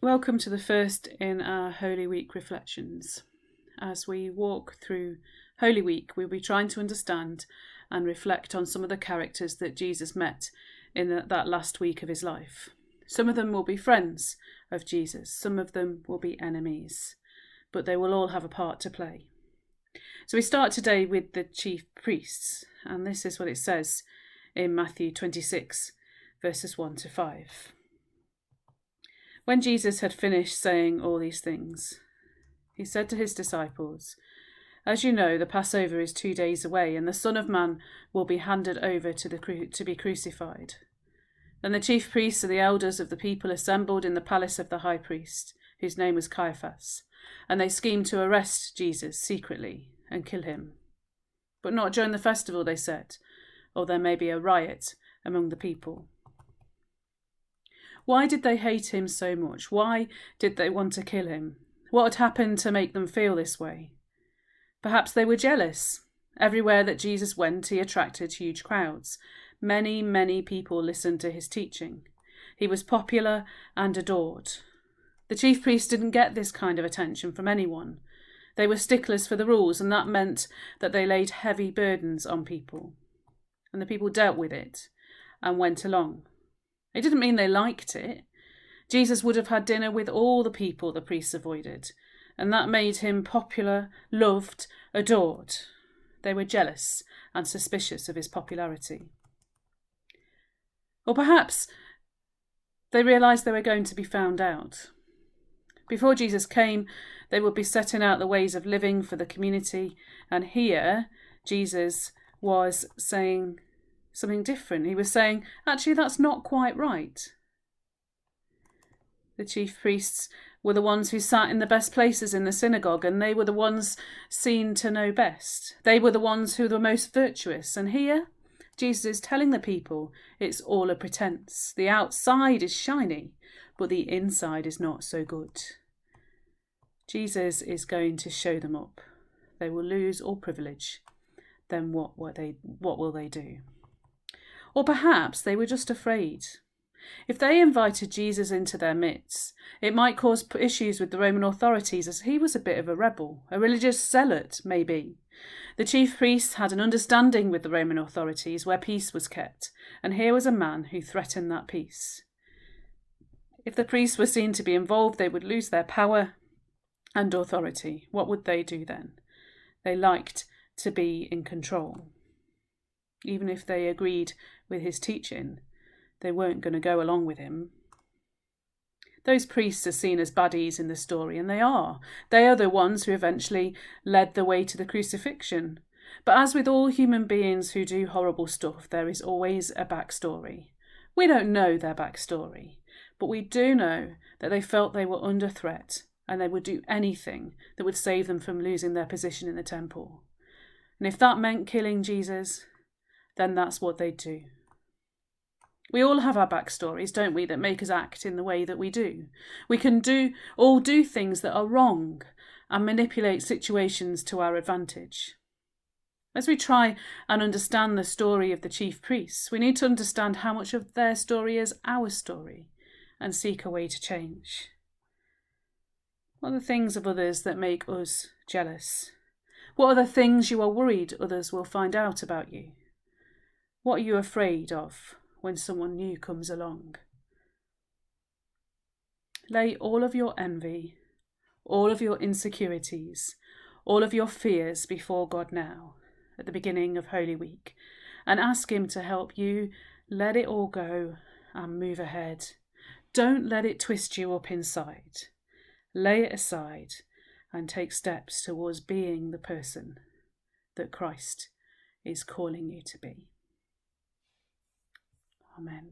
Welcome to the first in our Holy Week reflections. As we walk through Holy Week, we'll be trying to understand and reflect on some of the characters that Jesus met in that last week of his life. Some of them will be friends of Jesus, some of them will be enemies, but they will all have a part to play. So we start today with the chief priests, and this is what it says in Matthew 26, verses 1 to 5. When Jesus had finished saying all these things, he said to his disciples, "As you know, the Passover is 2 days away, and the Son of Man will be handed over to be crucified." Then the chief priests and the elders of the people assembled in the palace of the high priest, whose name was Caiaphas, and they schemed to arrest Jesus secretly and kill him. But not during the festival, they said, or there may be a riot among the people. Why did they hate him so much? Why did they want to kill him? What had happened to make them feel this way? Perhaps they were jealous. Everywhere that Jesus went, he attracted huge crowds. Many people listened to his teaching. He was popular and adored. The chief priests didn't get this kind of attention from anyone. They were sticklers for the rules, and that meant that they laid heavy burdens on people. And the people dealt with it and went along. It didn't mean they liked it. Jesus would have had dinner with all the people the priests avoided, and that made him popular, loved, adored. They were jealous and suspicious of his popularity. Or perhaps they realised they were going to be found out. Before Jesus came, they would be setting out the ways of living for the community, and here Jesus was saying something different. He was saying, actually, that's not quite right. The chief priests were the ones who sat in the best places in the synagogue, and they were the ones seen to know best. They were the ones who were most virtuous. And here, Jesus is telling the people it's all a pretense. The outside is shiny, but the inside is not so good. Jesus is going to show them up. They will lose all privilege. Then what will they do? Or perhaps they were just afraid. If they invited Jesus into their midst, it might cause issues with the Roman authorities, as he was a bit of a rebel, a religious zealot, maybe. The chief priests had an understanding with the Roman authorities where peace was kept, and here was a man who threatened that peace. If the priests were seen to be involved, they would lose their power and authority. What would they do then? They liked to be in control. Even if they agreed with his teaching, they weren't going to go along with him. Those priests are seen as baddies in the story, and they are. They are the ones who eventually led the way to the crucifixion. But as with all human beings who do horrible stuff, there is always a backstory. We don't know their backstory, but we do know that they felt they were under threat, and they would do anything that would save them from losing their position in the temple. And if that meant killing Jesus, then that's what they'd do. We all have our backstories, don't we, that make us act in the way that we do. We can all do things that are wrong and manipulate situations to our advantage. As we try and understand the story of the chief priests, we need to understand how much of their story is our story and seek a way to change. What are the things of others that make us jealous? What are the things you are worried others will find out about you? What are you afraid of when someone new comes along? Lay all of your envy, all of your insecurities, all of your fears before God now, at the beginning of Holy Week, and ask him to help you let it all go and move ahead. Don't let it twist you up inside. Lay it aside and take steps towards being the person that Christ is calling you to be. Amen.